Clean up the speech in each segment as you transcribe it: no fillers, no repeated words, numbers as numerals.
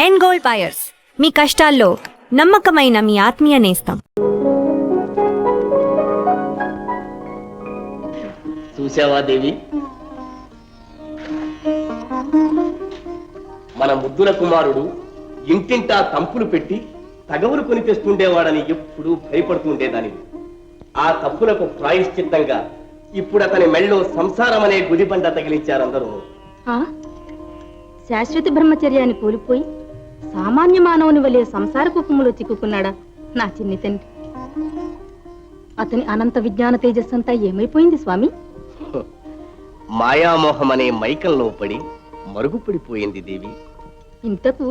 End gold buyers, మీ కష్టాల్లో నమ్మకమైన మీ ఆత్మీయ నేస్తం. చూసావా దేవి, మన ముద్దుల కుమారుడు ఇంటింటా తంపులు పెట్టి తగవులు కొని తెస్తుండేవాడని ఎప్పుడూ భయపడుతుండేదానివి. ఆ తప్పులకు ప్రాయశ్చిత్తంగా ఇప్పుడు అతని మెళ్ళో సంసారం అనే గుదిబండ తగిలించారందరూ. శాశ్వత బ్రహ్మచర్యాన్ని కోల్పోయి సామాన్య మానవుని వలె సంసార కుప్పములో చిక్కుకున్నాడా నా చిన్ని తండ్రి? అతని అనంత విజ్ఞాన తేజస్సంతా ఏమైపోయింది స్వామి? మాయామోహం అనే మైకంలో పడి మరుగుపడిపోయింది దేవి. ఇంతకు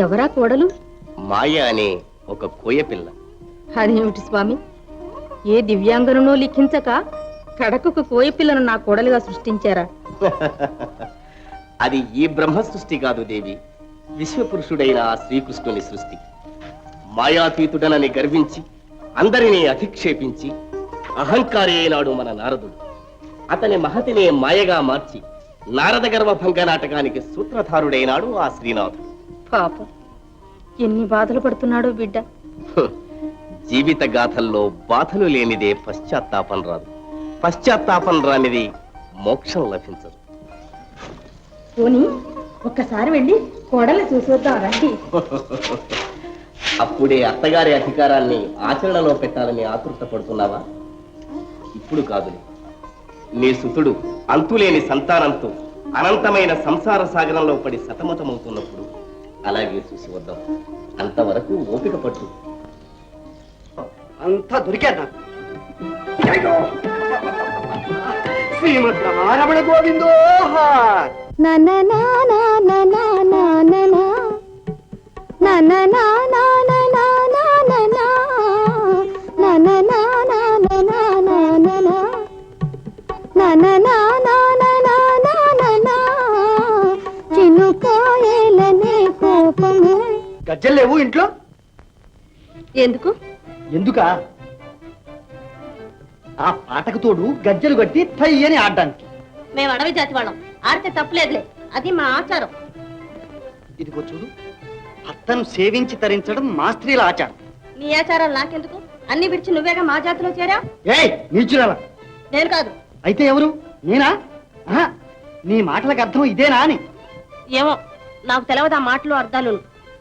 ఎవరా కోడలు? మాయ అనే ఒక కోయపిల్ల. అదేమిటి స్వామి, ఏ దివ్యాంగనో లిఖించక కడకొక కోయపిల్లను నా కోడలుగా సృష్టించారా? అది ఈ బ్రహ్మ సృష్టి కాదు దేవి, విశ్వపురుషుడైన ఆ శ్రీకృష్ణుని సృష్టి. మాయాతీతుడనని గర్వించి అందరినీ అధిక్షేపించి అహంకారి అయినాడు మన నారదుడు. అతని మహతినే మాయగా మార్చి నారద గర్వభంగ నాటకానికి సూత్రధారుడైనాడు ఆ శ్రీనాథుడు. పాపం, ఎన్ని బాధలు పడుతున్నాడో బిడ్డ. జీవిత గాథల్లో బాధలు లేనిదే పశ్చాత్తాపం రాదు, పశ్చాత్తాపం రానిది మోక్షం లభించదు. పోనీ ఒక్కసారి వెళ్ళి కోడలు చూసొద్దాం రండి. అప్పుడే అత్తగారి అధికారాన్ని ఆచరణలో పెట్టాలని ఆతృత పడుతున్నావా? ఇప్పుడు కాదులే, నీ సుతుడు అంతులేని సంతానంతో అనంతమైన సంసార సాగరంలో పడి సతమతమవుతున్నప్పుడు అలాగే చూసి వద్దాం. అంతవరకు ఓపిక పట్టు. అంతా దొరికాడు నాకు. శ్రీమద్రమణ గోవిందో. గజ్జలు లేవు ఇంట్లో? ఎందుకు? ఎందుకా? ఆ పాటకు తోడు గజ్జలు కట్టి తై అని ఆడడానికి. మేము అడవి జాతి వాళ్ళం, ఆడితే తప్పలేదులే, అది మా ఆచారం. ఇదిగో చూడు, అత్తను సేవించి తరించడం మా స్త్రీల ఆచారం. నీ ఆచారాలు నాకెందుకు? అన్ని విడిచి నువ్వేగా మా జాతిలో చేరా. ఏయ్ నీచురాలా! నేను కాదు. అయితే ఎవరు? నేనా? నీ మాటలకు అర్థం ఇదేనా అని. ఏమో, నాకు తెలవదు ఆ మాటలు అర్థాలు.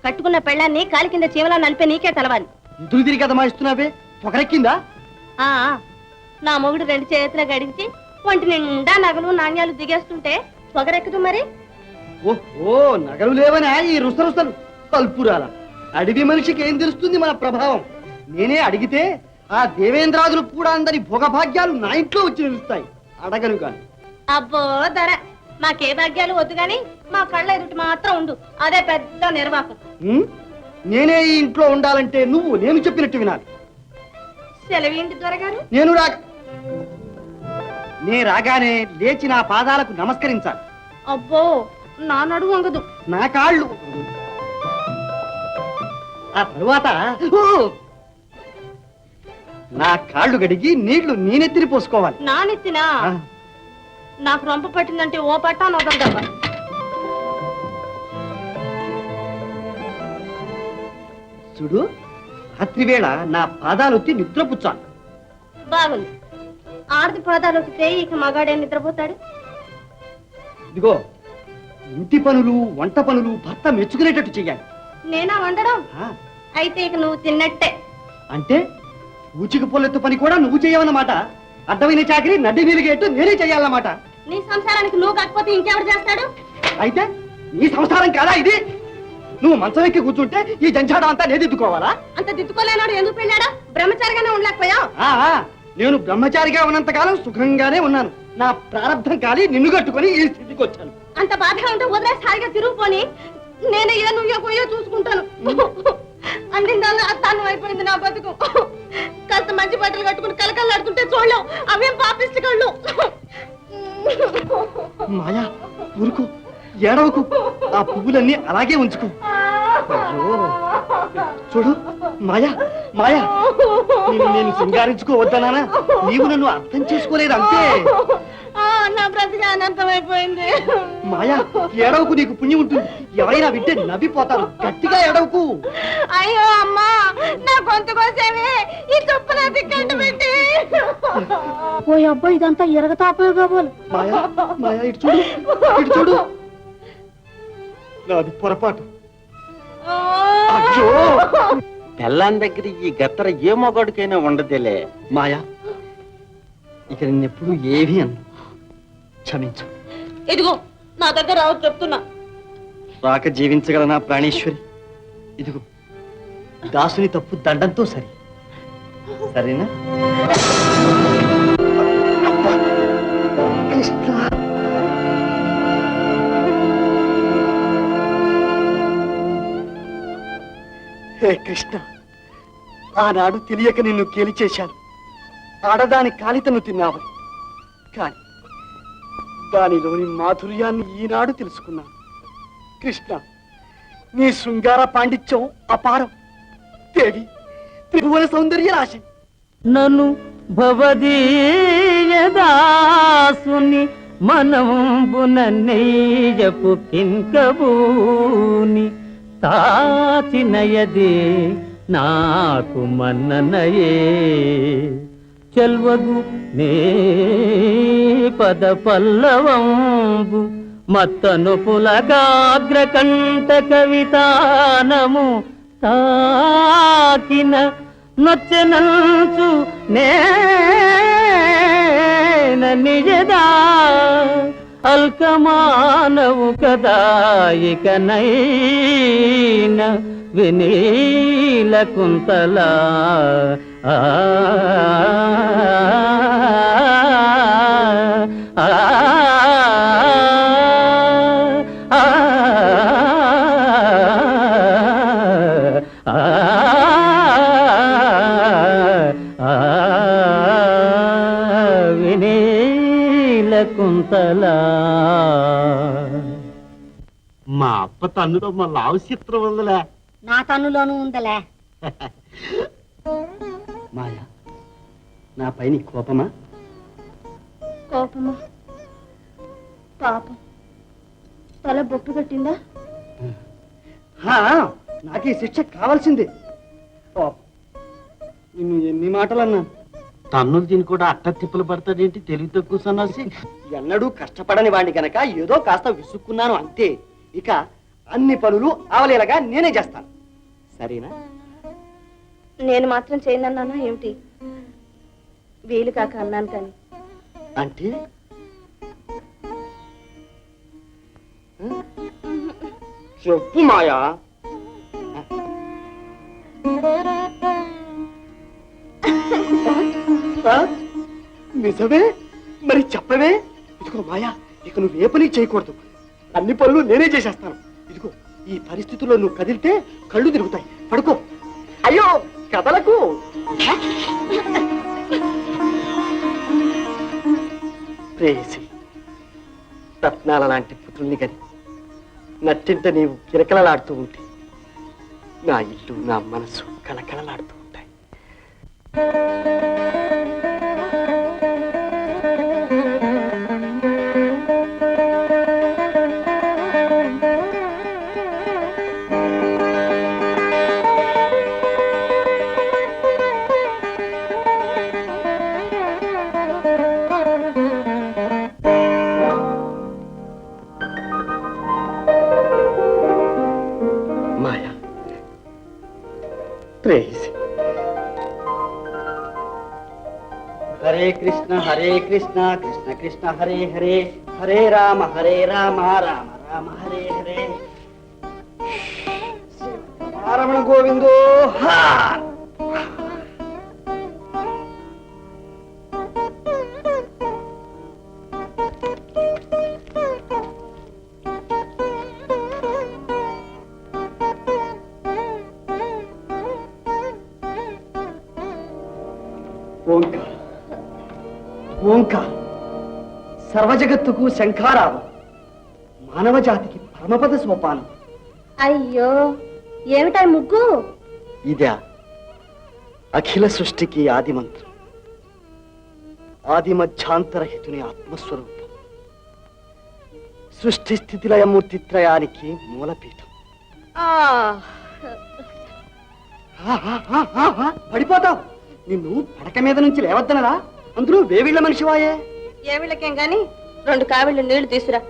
కట్టుకున్న పెళ్ళాన్ని కాలి కింద చీమలా నలిపే నీకే తెలవాలి. ఇందుకు తిరిగి కదమా ఇస్తున్నావే, పొగరెక్కిందా? నా మొగుడు రెండు చేతులు గడించి ఒంటి నిండా నగలు నాణ్యాలు దిగేస్తుంటే పొగరెక్కదు మరి. ఓహో, నగలు లేవనా ఈ రుసరుసలు? కల్పురాల, అడవి మనిషికి ఏం తెలుస్తుంది మన ప్రభావం? నేనే అడిగితే ఆ దేవేంద్రాదులు కూడా అందరి భోగభాగ్యాలు నా ఇంట్లో వచ్చి నిలుస్తాయి. అడగను కాని. అబ్బో ధర, మాకే భాగ్యాలు వద్దు గాని మా కళ్ళ ఎదుటి మాత్రం ఉండు, అదే పెద్ద నిర్వాహకం. నేనే ఈ ఇంట్లో ఉండాలంటే నువ్వు నేను చెప్పినట్టు వినాలి. సెలవేంటి దొరగారు? నే రాగానే లేచి నా పాదాలకు నమస్కరించాలి. అబ్బో, నా నడుము వంగదు. నా కాళ్ళు. ఆ తరువాత నా కాళ్ళు గడిగి నీళ్లు నేనెత్తిని పోసుకోవాలి. నా నెత్తినా? నాకు రొంప పట్టిందంటే ఓ పట్టా నొదలదబ్బా. చూడు, రాత్రివేళ నా పాదాలొత్తి నిద్రపుచ్చాను. బాగుంది. ఆడది పాదాలు వస్తే ఇక మగాడే నిద్రపోతాడు. ఇదిగో, ఇంటి పనులు వంట పనులు భర్త మెచ్చుకునేటట్టు చెయ్యాలి. నేనా వండడం? అయితే ఇక నువ్వు తిన్నట్టే. అంటే ఊచికి పొల్లెత్తు పని కూడా నువ్వు చేయవన్నమాట. అడ్డమైన చాకరీ నడ్డి విరిగేట్టు నేనే చెయ్యాలన్నమాట. నీ సంసారానికి నువ్వు కాకపోతే ఇంకెవరు చేస్తాడు? అయితే నీ సంసారం కాదా ఇది? నువ్వు మంచం ఎక్కి కూర్చుంటే ఈ జంజాడం అంతా నేను దిద్దుకోవాలా? అంత దిద్దుకోలేనాడు ఎందుకు పెళ్ళాడా? బ్రహ్మచారిగానే ఉండలేకపోయావు? నేను బ్రహ్మచారిగా ఉన్నంతకాలం సుఖంగానే ఉన్నాను. నా ప్రారంభం కాలి నిన్ను కట్టుకుని ఈ స్థితికి వచ్చాను. అంత బాధగా ఉంటే వదిలేసి హాయిగా తిరుగుపోని, నేను ఏ నువ్వో పోయో చూసుకుంటాను. అందిందాల్లో అత్తాన్నం అయిపోయింది నా బతుకు. కాస్త మంచి బట్టలు కట్టుకుని కలకల్లాడుతుంటే చూడలేవు, అవేం పాపిష్టి కళ్ళు. మాయా, ఊరుకు, ఏడవకు, ఆ పువ్వులన్నీ అలాగే ఉంచుకో. చూడు మాయా, మాయా, నేను సింగారించుకోవద్దనా? నీవు నన్ను అర్థం చేసుకోలేదు అంతే. నా బ్రతికి అనంతమైపోయింది. మాయా ఏడవకు, నీకు పుణ్యం ఉంటుంది. ఎవరైనా వింటే నవ్విపోతారు. గట్టిగా ఏడవకు. అయ్యో అమ్మా, నా గొంతు కోసేవి ఈ తుప్పు నా దిక్కంట పెట్టి. ఓ అబ్బా, ఇదంతా ఎరగతాపోయే కాబోలు. మాయా మాయా ఇటు చూడు, ఇటు చూడు. నాది పొరపాటు. అయ్యో పెళ్ళాన్ దగ్గర ఈ గత్తర ఏ మొగాడికైనా ఉండదేలే. మాయా, ఇక నిన్నెప్పుడు ఏవి అన్నా క్షమించు. ఇదిగో నా దగ్గర రావద్దు చెప్తున్నా. రాక జీవించగల నా ప్రాణేశ్వరి, ఇదిగో దాసుని తప్పు దండంతో సరి. సరేనా? కృష్ణ, హే కృష్ణ, ఆనాడు తెలియక నిన్ను కేలి చేశాను. ఆడదాని కాలితను తిన్నావు, కాని దానిలోని మాధుర్యాన్ని ఈనాడు తెలుసుకున్నాను. కృష్ణ, నీ శృంగార పాండిత్యం అపారం. దేవి, త్రిభువన సౌందర్య రాశి. నను భవదీయదాసుని మనంబున నెయ్యపు కింకబూని తాచినయదే నాకు మన్ననయే చెల్వగు నే పద పల్లవంబు మత్తను పులగాగ్రకంఠ కవితానము తాకిన నొచ్చెనంచు నేన నిజదా అల్కమానవు కదా ఇకనైన వినీల కుంతల వినీల కుంతల. మా అప్ప తన్నులో మా లావు చిత్రం ఉందిలే. నా తన్నులోనూ ఉందలే. మాయా, నా పైన కోపమా? కోపమా? పాపం, తల బొట్టు కట్టిందా? నాకు ఈ శిక్ష కావాల్సిందే. పాపం, నిన్ను ఎన్ని మాటలన్నాను. తన్నులు తిని కూడా అట్ట తిప్పులు పడతాడేంటి తెలివి తక్కువ సన్నాసి. ఎన్నడూ కష్టపడని వాడిని గనక ఏదో కాస్త విసుక్కున్నాను అంతే. ఇక అన్ని పనులు అవలేలగా నేనే చేస్తాను. సరేనా? నేను మాత్రం చేయనన్నానా ఏమిటి? వీలు కాక అన్నాను కానీ. అంటే చెప్పు మాయా. నిజమే? మరి చెప్పవే. ఇదిగో మాయా, ఇక నువ్వు ఏ పని చేయకూడదు. అన్ని పనులు నేనే చేసేస్తాను. ఇదిగో ఈ పరిస్థితుల్లో నువ్వు కదిలితే కళ్ళు తిరుగుతాయి. పడుకో. అయ్యో కదలకు. ప్రేయసి, రత్నాల లాంటి పుత్రుల్ని గని నట్టింట నీవు కిరకలలాడుతూ ఉంటే నా ఇల్లు నా మనసు కలకలలాడుతూ ఉంటాయి. మాయా, ప్రేయసి. హరే కృష్ణ కృష్ణ కృష్ణ హరే హరే, హరే రామ రామ రామ హరే హరే. రమణ గోవిందో. ఓంకార్, ఓంకార్ సర్వజగత్తుకు శంఖారావం, మానవ జాతికి పరమపద సోపానం. అయ్యో, ఏమిటా ముగ్గు? ఇదా అఖిల సృష్టికి ఆది మంత్రం, ఆది మధ్యాంతరహితుని ఆత్మస్వరూపం. సృష్టి స్థితి లయమూర్తి త్రయానికి మూలపీఠం. పడిపోతావు. నిన్ను పడక మీద నుంచి లేవద్దనరా? అందులో వేవిళ్ళ మనిషివాయే. ఏమిళ్ళకేం గాని 2 కావిళ్ళు నీళ్లు తీసురా.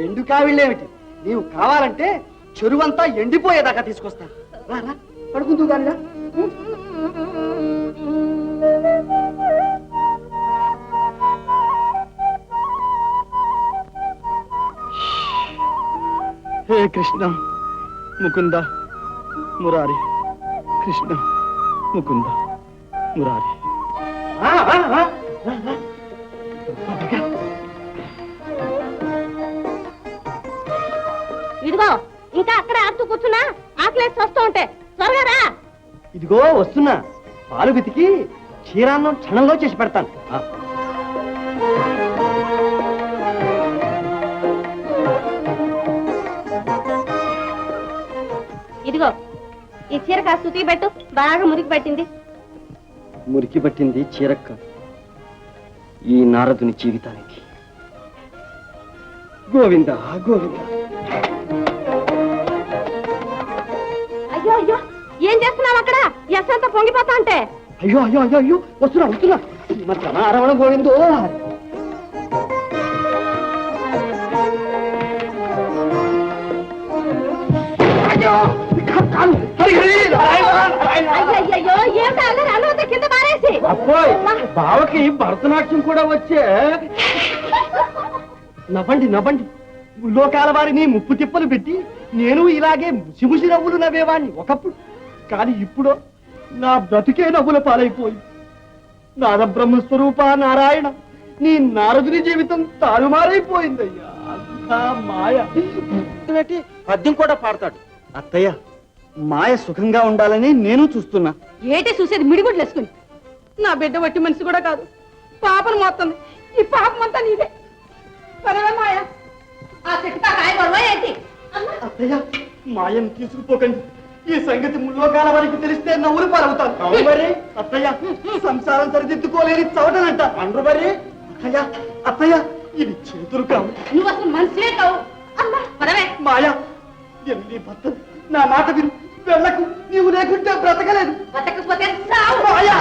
2 కావిళ్ళేమిటి? నీవు కావాలంటే చెరువంతా ఎండిపోయేదాకా తీసుకొస్తాను. రా పడుకుంటూ గానిరా. హే కృష్ణ ముకుంద మురారి, కృష్ణ ముకుంద మురారి. ఇదిగో ఇంకా అక్కడే ఆడుతూ కూర్చున్నా, ఆకలేసి వస్తూ ఉంటే త్వరగా రా. ఇదిగో వస్తున్నా. పాలు వెతికి క్షీరాన్నం క్షణంలో చేసి పెడతాను. ఇదిగో ఈ చీర కాస్త ఉతికి పెట్టు, బాగా మురికి పట్టింది. మురికి పట్టింది చీరక్క, ఈ నారదుని జీవితానికి. గోవింద గోవింద. అయ్యో అయ్యో, ఏం చేస్తున్నావు అక్కడ? ఎస్సంతా పొంగిపోతా అంటే. అయ్యో అయ్యో అయ్యో అయ్యో, వస్తున్నా. మరి అరవణ గోవిందో. అయ్యో ఏమిటా అన్నది కింద మారేసి. అబ్బోయ్, బావకి భరతనాట్యం కూడా వచ్చే. నవ్వండి. లోకాల వారిని ముప్పు తిప్పలు పెట్టి నేను ఇలాగే ముసిముసి నవ్వులు నవ్వేవాణ్ణి ఒకప్పుడు. కానీ ఇప్పుడు నా బ్రతుకే నవ్వుల పాలైపోయి. నారబ్రహ్మ స్వరూప నారాయణ, నీ నారదుని జీవితం తారుమారైపోయిందయ్యా. అంతా మాయ. పద్యం కూడా పాడతాడు. అత్తయ్య, మాయ సుఖంగా ఉండాలని నేను చూస్తున్నా. ఏటే చూసేది మిడిగుడ్లు వేసుకుని. నా బిడ్డ వట్టి మనిషి కూడా కాదు, పాపను మోస్తుంది. ఈ పాపం అంతా నీదే. మాయ ఆ చెట్టుతా కాయగొరవా ఏంటి? అత్తయ్య, మాయను తీసుకుపోకండి. ఈ సంగతి ముల్లోకాల వారికి తెలిస్తే నవ్వులు పాలవుతాను. మరి అత్తయ్య, సంసారం సరిదిద్దుకోలేని చవటనంట. అండ్రు మరి అత్తయ్య, ఇది చేతులు కావు. నువ్వు అసలు మనిషివే కావు. మాయా, ఎన్ని భర్త నా మాట విను. వెళ్ళకు, నీవు లేకుంటే బ్రతకలేదు. బతకపోతే మాయా,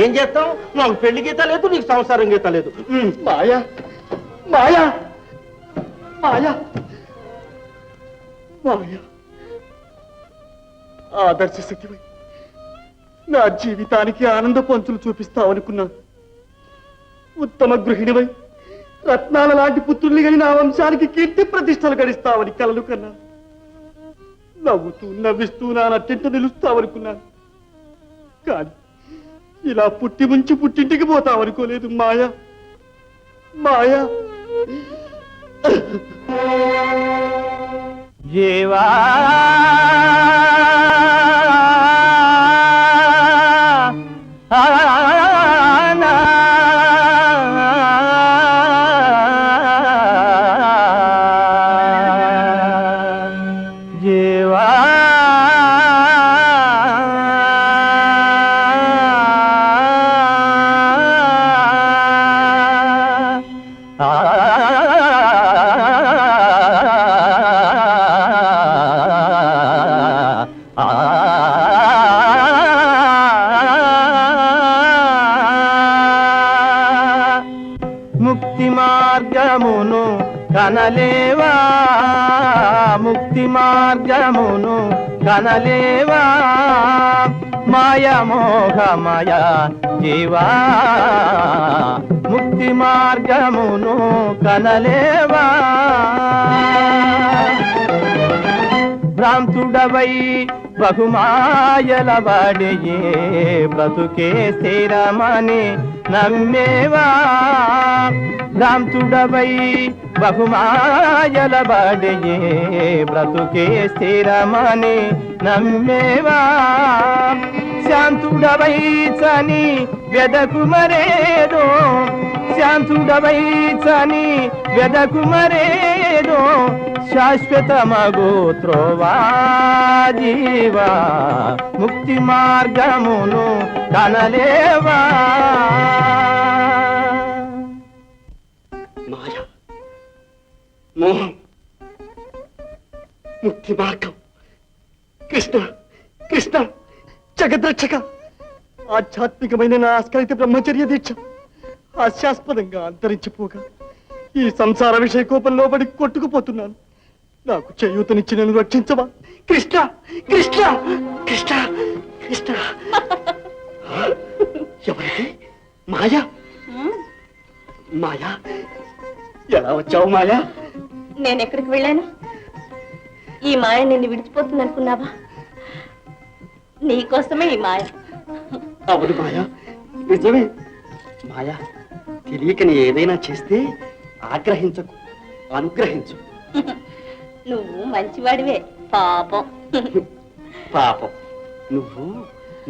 ఏం చేస్తావు? నాకు పెళ్లి గీత లేదు, నీకు సంసారం గీత లేదు. మాయా మాయా మాయా మాయా, ఆదర్శ శక్తివై నా జీవితానికి ఆనంద పంచులు చూపిస్తావనుకున్నాను. ఉత్తమ గృహిణివై రత్నాల లాంటి పుత్రుల్ని గని నా వంశానికి కీర్తి ప్రతిష్టలు గడిస్తావని కలలు కన్నాను. నవ్వుతూ నవ్విస్తూ నా నట్టింట నిలుస్తావనుకున్నాను. కానీ ఇలా పుట్టి ముంచి పుట్టింటికి పోతావనుకోలేదు. మాయా మాయా. జీవా ముక్తి మార్గమును కనలేవా, ముక్తి మార్గమును కనలేవా, మాయమోహమయ జీవా, ముక్తి మార్గమును కనలేవా. భ్రాంతుడవై బహుమాయల వాడియే బ్రతుకే స్థిరమని నమ్మేవా, భ్రాంతుడవై బహుమాయల వాడియే బ్రతుకే స్థిరమని నమ్మేవా. శాంతుడవై చని వెదకు మరేదో, శాంతుడవై చని వెదకు మరేదో, శాశ్వతమగు త్రోవా జీవా, ముక్తి మార్గమును కనలేవా. మాయా మోహం, ముక్తి మార్గం. కృష్ణ కృష్ణ జగద్రక్షక, ఆధ్యాత్మికమైన నా ఆస్కలిత బ్రహ్మచర్య దీక్ష హాస్యాస్పదంగా అంతరించిపోగా ఈ సంసార విషయ కోపంలో పడి కొట్టుకుపోతున్నాను. నాకు చేయూతనిచ్చి నన్ను రక్షించవా కృష్ణ కృష్ణ కృష్ణ కృష్ణ. ఎవరికి? మాయా. మాయా, ఎలా వచ్చావు మాయా? నేను ఎక్కడికి వెళ్ళాను? ఈ మాయ నిన్ను విడిచిపోతుంది అనుకున్నావా? నీకోసమే ఈ మాయ. అవును మాయా, నిజమే. మాయా, తెలియక నీ ఏదైనా చేస్తే ఆగ్రహించకు, అనుగ్రహించు. నువ్వు మంచివాడివే. పాపం. పాపం, నువ్వు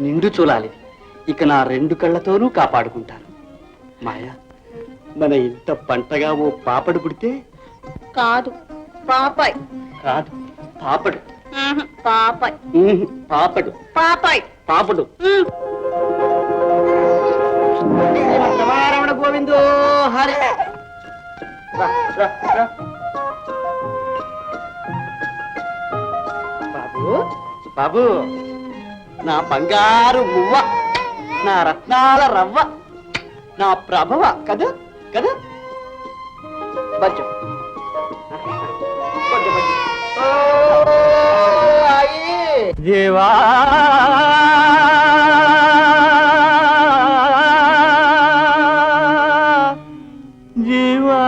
నిండు చూలాలి. ఇక నా 2 కళ్ళతోనూ కాపాడుకుంటాను. మాయా, మన ఇంత పంటగా ఓ పాపడు పుడితే. కాదు, పాపాయ్. కాదు, పాపడు. పాపాయ్. పాపడు. పాపాయ్. పాపడు. రమణ గోవిందో హరి. బాబు, బాబు, నా బంగారు మువ్వ, నా రత్నాల రవ్వ, నా ప్రభవ కదా కదా. బజ్జు బజ్జు బజ్జు. జీవా జీవా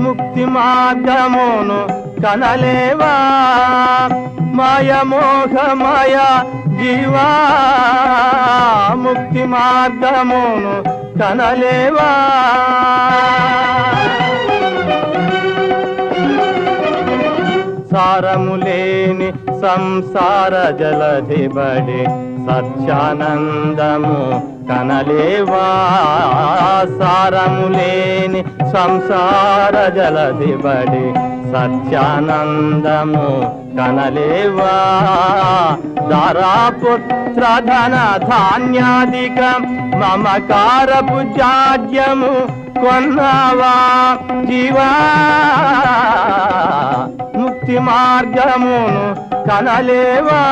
ముక్తి మార్గమును కనలేవా మాయ మోహమయ జీవా, ముక్తి మార్గమును కనలేవా. సారములేని సంసార జలధిబడి సత్యానందము కనలేవా. సారములేని సంసార జలధిబడి సత్యానందము కనలేవా. దారాపుత్ర ధన ధాన్యాదిక మమకారపు జాడ్యము కొన్నావా జీవా, ముక్తి మార్గమును కనలేవా.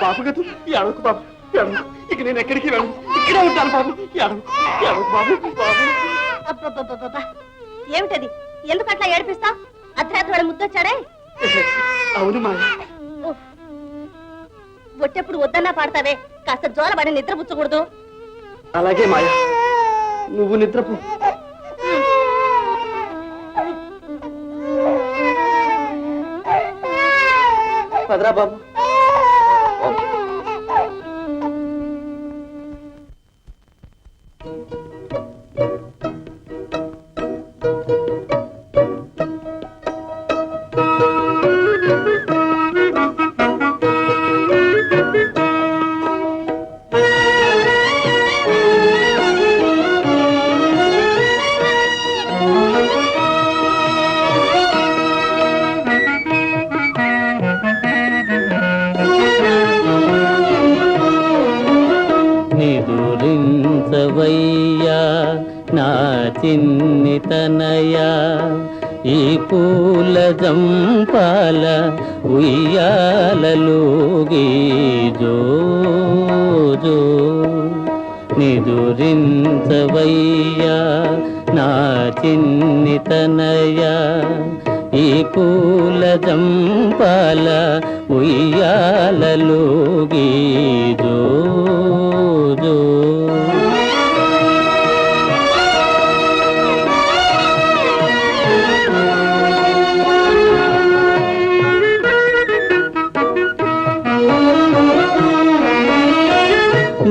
బాబు కదా, ఏడవకు బాబు, ఏడవకు. ఇక నేను ఎక్కడికి వెళ్ళను, ఇక్కడే ఉంటాను బాబు. ఏడవకు, ఏడవకు బాబు, బాబు. అబ్బబ్బబ్బబ్బబ్బా. ఏమిటది? ఎందుకు అట్లా ఏడిపిస్తా? అర్ధరాత్రి వాడు ముద్దొచ్చాడే. అవును మాయ. ఒట్టెప్పుడు వద్దన్నా పాడతావే, కాస్త జోలబడి నిద్రపుచ్చకూడదు. అలాగే మాయ, నువ్వు నిద్రపో. పదరా బాబు. చిన్ని తనయ ఈ పూల జంపాల ఉయ్యాలలోగి జో జో నిదురించవయ్యా నా చిన్ని తనయ ఈ పూల జంపాల ఉయ్యాలలోగి జో జో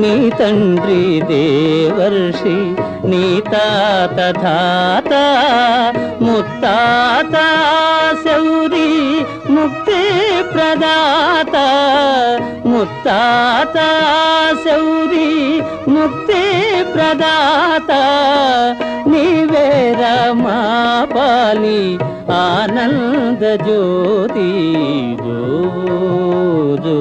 నీ తండ్రి దేవర్షి నీ తాత ధాత ముత్తాత శౌరి ముక్తి ప్రదాత ముత్తాత శౌరి ముక్తి ప్రదాత నీవేర మా పాలి ఆనంద జ్యోతి జో జో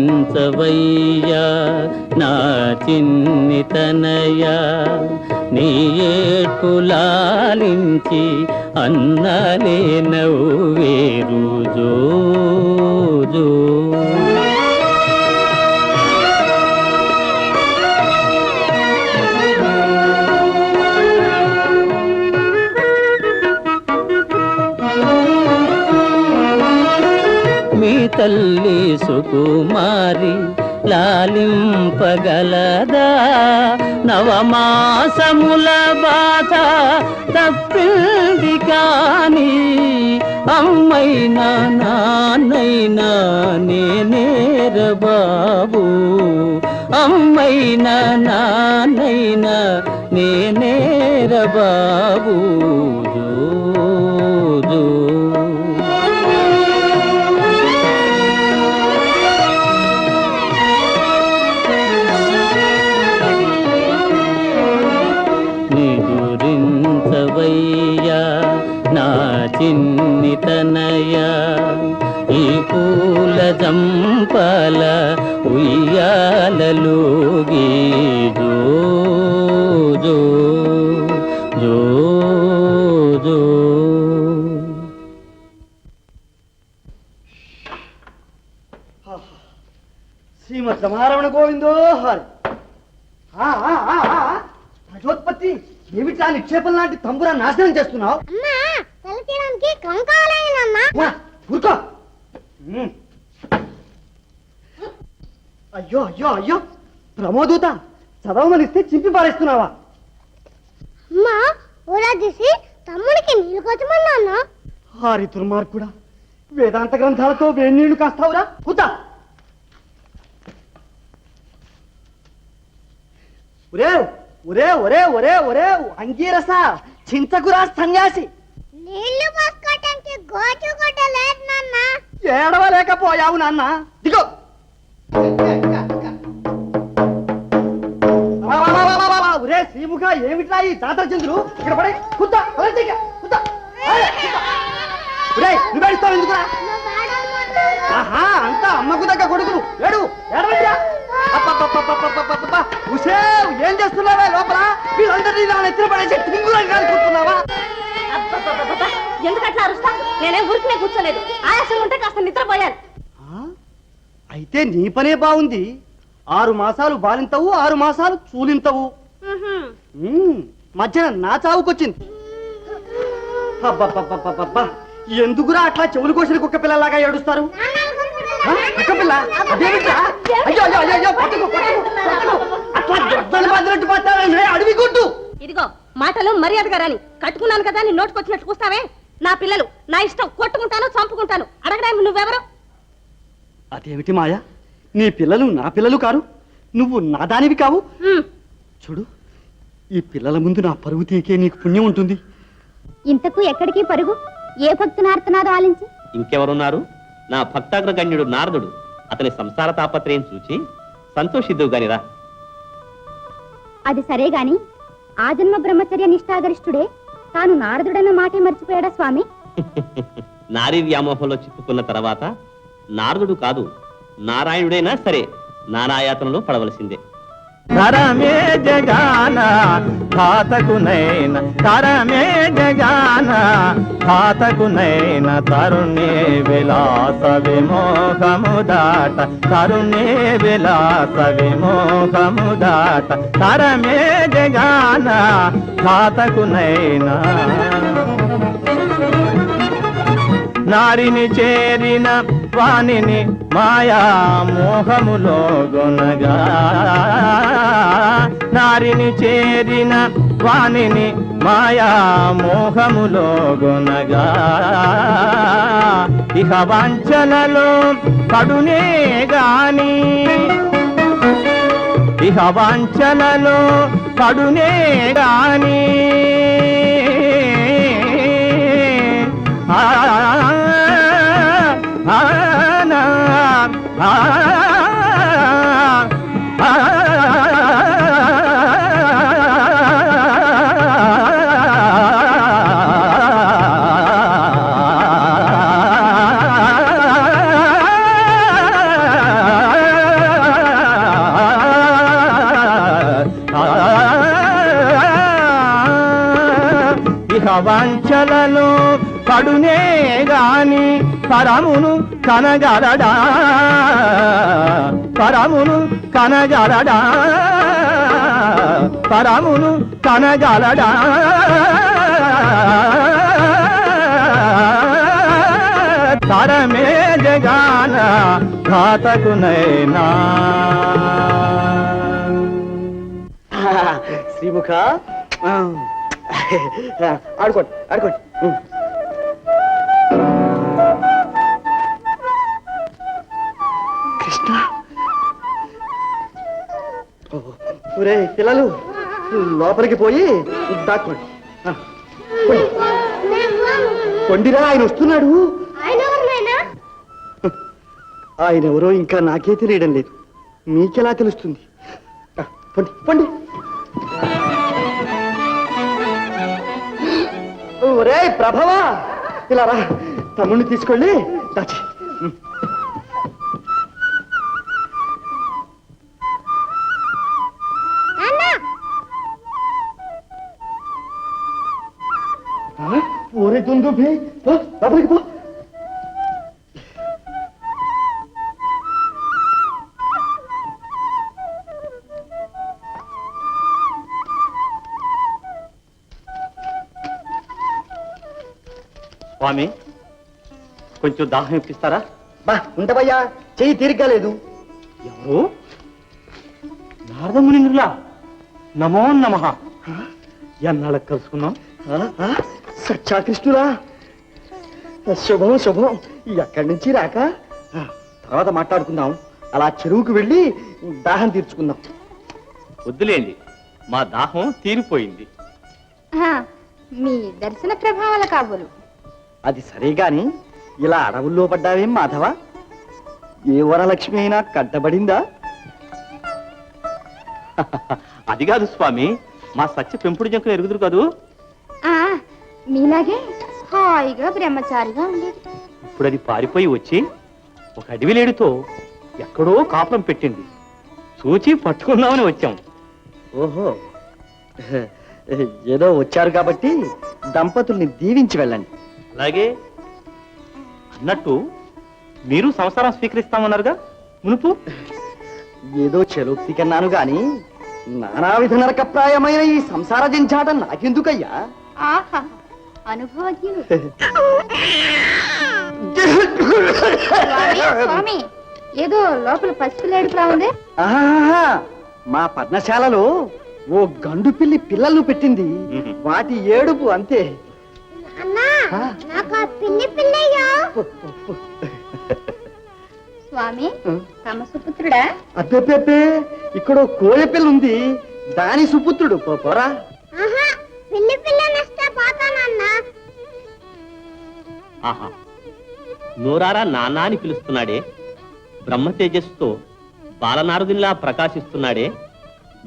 నిదురించవయ్యా నా చిన్ని తనయ నీ ఏడ్పులాలించి అన్నలే నవ్వేరు జో జో మీ తల్లి సుకుమారి లాలింపగలదా నవమాసముల బాధ తప్పింది కాని అమ్మైనా నాన్నైనా నేనేర బాబు అమ్మైనా నాన్నైనా నేనేర బాబు జో జో నిదురించవయ్యా నా చిన్ని తనయ ఈ పూల జంపాల ఉయ్యాలలోగి జో జో జో జో శ్రీమద్ రమారమణ గోవిందో హరి ప్రజోత్పత్తి ఏమిటా నిక్షేపం లాంటి తంబురా నాశనం చేస్తున్నావు ఊరుకో అయ్యో అయ్యో అయ్యో ప్రమోదూత చదవమనిస్తే చింపి పారేస్తున్నావా అమ్మా ఊరా తీసి తమ్ముడికి నీళ్ళు కొట్టమన్నా హారి దుర్మార్గుడా వేదాంత గ్రంథాలతో వేడి నీళ్లు కాస్తావురా కూతా ఒరే ఒరే ఒరే ఒరే ఒరే అంగీరస చింతకురా సన్యాసి నీళ్లు పోసుకోవటానికి గోచు కొట్టలేదు నాన్న ఏడవలేకపోయావు నాన్న దిగో ఒరే శ్రీముఖ ఏమిట్రా ఈ జాతర చంద్రులు ఇక్కడ పడే కుత్తా నువ్వేస్తావు ఎందుకురా ఆహా అంతా అమ్మకు దగ్గర కొడుకులు ఏడు ఏడవయ్యా ఏం చేస్తున్నావా లోపల వీళ్ళందరినీ నా నెత్తిన పడేసి టింగులని కాలుకుంటున్నావా ఎందుకు అట్లా అరుస్తా నేనేం ఊరికనే కూర్చోలేదు ఆయాసం ఉంటే కాస్త నిద్రపోయాను అయితే నీ పనే బాగుంది 6 మాసాలు బాలింతవు 6 మాసాలు చూలింతవు మధ్యన నా చావుకొచ్చింది అబ్బబ్బబ్బబ్బబ్బా ఎందుకురా అట్లా చెవులు కోసిన కుక్క పిల్లలాగా ఏడుస్తారు కుక్క పిల్ల అదేమిట్రా అయ్యో అయ్యో అయ్యో పట్టుకో అట్లా గొడ్డలు బాధినట్టు పట్టాలని అడవి కొట్టు ఇదిగో మాటలు మర్యాదగా రాని కట్టుకున్నాను కదా నీ నోటుకొచ్చినట్టు కూస్తావే నా పిల్లలు నా ఇష్టం కొట్టుకుంటాను చంపుకుంటాను అడగడానికి నువ్వెవరు అదేమిటి మాయా నీ పిల్లలు నా పిల్లలు కారు నువ్వు నా దానివి కావు చూడు ఈ పిల్లల ముందు నా పరువు తీకే నీకు పుణ్యం ఉంటుంది ఇంతకు ఎక్కడికి పరుగు ఏ భక్తు నాడుతున్నారో ఆలించి ఇంకెవరున్నారు నా భక్తాగ్రగణ్యుడు నారదుడు అతని సంసార తాపత్రయం చూచి సంతోషిద్దువు గానిరా అది సరే గాని ఆ జన్మ బ్రహ్మచర్య నిష్ఠాగరిష్ఠుడే తాను నారదుడన్న మాటే మర్చిపోయాడా స్వామి నారీ వ్యామోహంలో చిక్కుకున్న తర్వాత నారదుడు కాదు, నారాయణుడైనా సరే నానాయాతనలో పడవలసిందే. కరమే జగాన ఘాతకునైన, కరమే జగాన ఘాతకునైన తరుణే విలాస విమోహము దాట, తరుణే విలాస విమోహము దాట, కరమే జగాన ఘాతకునైనా. నారిని చేరిన వాణిని మాయా మోహములో గొనగా, నారిని చేరిన వాణిని మాయా మోహములో గొనగా, ఇహ వాంఛనలో పడునే గాని, ఇహ వాంఛనలో పడునే గాని, వంచలలో పడునే గాని పరమును కనగలడా, పరమును కనగలడా, పరమును కనగలడా. తరమే జగాన ఘాతకునైనా. శ్రీముఖ ఆడుకోండి ఆడుకోండి. కృష్ణ, ఒరే పిల్లలు లోపలికి పోయి దాక్కోండి. కొండిరా, ఆయన వస్తున్నాడు. ఆయన ఎవరో ఇంకా నాకే తెలియడం లేదు, మీకెలా తెలుస్తుంది? పండి పండి. ఒరే ప్రభవా, ఇలా రా, తమ్ముడిని తీసుకెళ్ళి దాచి. ఒరే దుందుభి, లోపలికి పో. స్వామి, కొంచెం దాహం ఇప్పిస్తారా? బా ఉండవయ్యా, చెయ్యి తీరిగ్గా లేదు. ఎవరు? నారదమునిలా? నమో నమః. ఎన్నాళ్ళకి కలుసుకున్నాం? సత్యాకృష్ణులా, శుభం శుభం. ఎక్కడి నుంచి రాక? తర్వాత మాట్లాడుకుందాం. అలా చెరువుకు వెళ్ళి దాహం తీర్చుకుందాం. వద్దులేండి, మా దాహం తీరిపోయింది. మీ దర్శన ప్రభావాల కాబోలు. అది సరే గాని ఇలా అడవుల్లో పడ్డావేం మాధవ? ఏ వరలక్ష్మి అయినా కట్టబడిందా? అది కాదు స్వామి, మా సత్య పెంపుడు జంకులు ఎరుగుదురు కదూ. మీలాగే హాయిగా బ్రహ్మచారిగా ఉండేది. ఇప్పుడు అది పారిపోయి వచ్చి ఒక అడవి లేడితో ఎక్కడో కాపురం పెట్టింది. చూచి పట్టుకుందామని వచ్చాం. ఓహో, ఏదో వచ్చారు కాబట్టి దంపతుల్ని దీవించి వెళ్ళండి. అలాగే అన్నట్టు మీరు సంసారం స్వీకరిస్తామన్నారుగా మునుపు. ఏదో చెలోక్తి కన్నాను గాని నానావిధ నరకప్రాయమైన ఈ సంసార జంఛాటం నాకెందుకయ్యా? ఆహా, అనుభవజ్ఞులు. స్వామి, ఏదో లోపల పసిపిల్లేడుపులా ఉంది. ఆహా, మా పర్ణశాలలో ఓ గండు పిల్లి పిల్లలను పెట్టింది. వాటి ఏడుపు అంతే. స్వామి, తమ సుపుత్రుడా? అబ్బే, ఇక్కడ కోయ పిల్ల ఉంది, దాని సుపుత్రుడు. పోరా. ఆహా, నోరారా నాన్న అని పిలుస్తున్నాడే, బ్రహ్మ తేజస్సుతో బాలనారదునిలా ప్రకాశిస్తున్నాడే,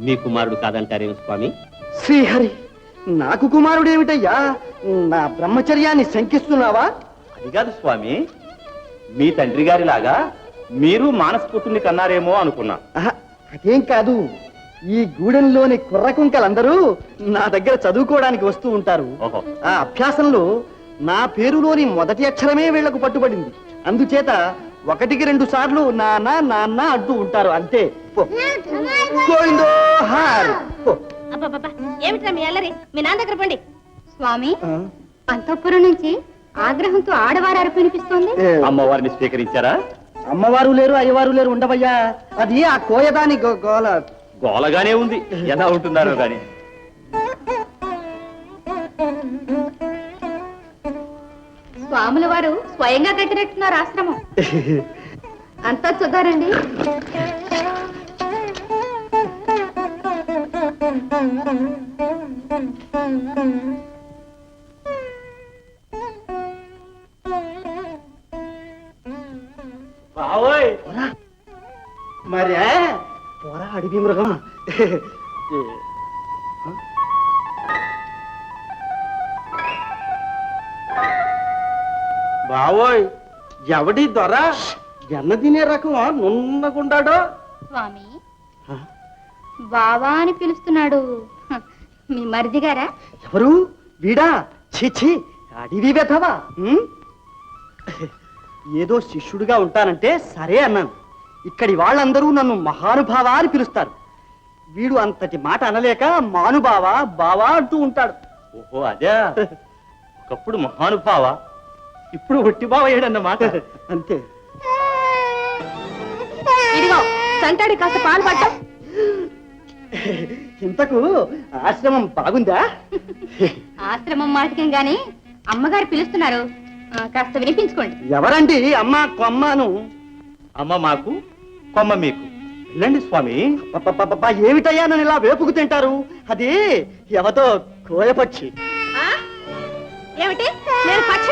మీ కుమారుడు కాదంటారేమి స్వామి? శ్రీహరి, నాకు కుమారుడేమిటయ్యా? నా బ్రహ్మచర్యాన్ని శంకిస్తున్నావా? అది కాదు స్వామి, మీ తండ్రి గారిలాగా మీరు మానసపుత్రుని కన్నారేమో అనుకున్నా. ఆహా, అదేం కాదు. ఈ గూడెంలోని కుర్రకుంకలందరూ నా దగ్గర చదువుకోవడానికి వస్తూ ఉంటారు. ఓహో. ఆ అభ్యాసంలో నా పేరులోని మొదటి అక్షరమే వీళ్లకు పట్టుబడింది. అందుచేత 1-2 సార్లు నాన్న నాన్న అంటూ ఉంటారు అంతే. పో. గోవిందో హార్. పో. అబ్బబ్బబ్బా, ఏమిట్రా మీ అల్లరి? మీ నాన్న దగ్గర పండి. స్వామి, ఆ, అంతఃపురం నుంచి ఆగ్రహంతో ఆడవారు అరుపు వినిపిస్తోంది. ఏ, అమ్మవారిని స్వీకరించారా? అమ్మవారు లేరు, అయ్యవారు లేరు, ఉండవయ్యా. అది ఆ కోయదాని గోల. గోలగానే ఉంది, ఎలా ఉంటున్నారో గాని. స్వాముల వారు స్వయంగా కట్టినట్టున్నారు ఆశ్రమం. అంతా చూద్దారండి. బావోయ్, మరే పోరా అడవి మృగం. బావోయ్, ఎవడి దొర ఎన్న తినే రకం నున్నగుండాడో. స్వామి, బావా అని పిలుస్తున్నాడు. హ, మీ మరిది గారా? ఎవరు వీడా? ఛీ, అడివి వెధవా. ఏదో శిష్యుడిగా ఉంటానంటే సరే అన్నాను. ఇక్కడి వాళ్ళందరూ నన్ను మహానుభావ అని పిలుస్తారు. వీడు అంతటి మాట అనలేక మానుభావ బావా అంటూ ఉంటాడు. ఓహో అదే. ఒకప్పుడు మహానుభావ, ఇప్పుడు ఒట్టి బావ ఏడన్నమాట. అంతే. ఇదిగో సంటాడి కాస్త పాలు పట్టం. ఇంతకు ఆశ్రమం బాగుందా? ఆశ్రమం మాటకేం గాని అమ్మగారు పిలుస్తున్నారు, కాస్త వినిపించుకోండి. ఎవరండి అమ్మ కొమ్మను? అమ్మ మాకు, కొమ్మ మీకు. వెళ్ళండి స్వామి. పప్పపప్ప, ఏమిటయ్యా నన్ను ఇలా వేపుకు తింటారు? అది ఎవతో కోయపక్షి. ఏమిటి? నేను పక్షి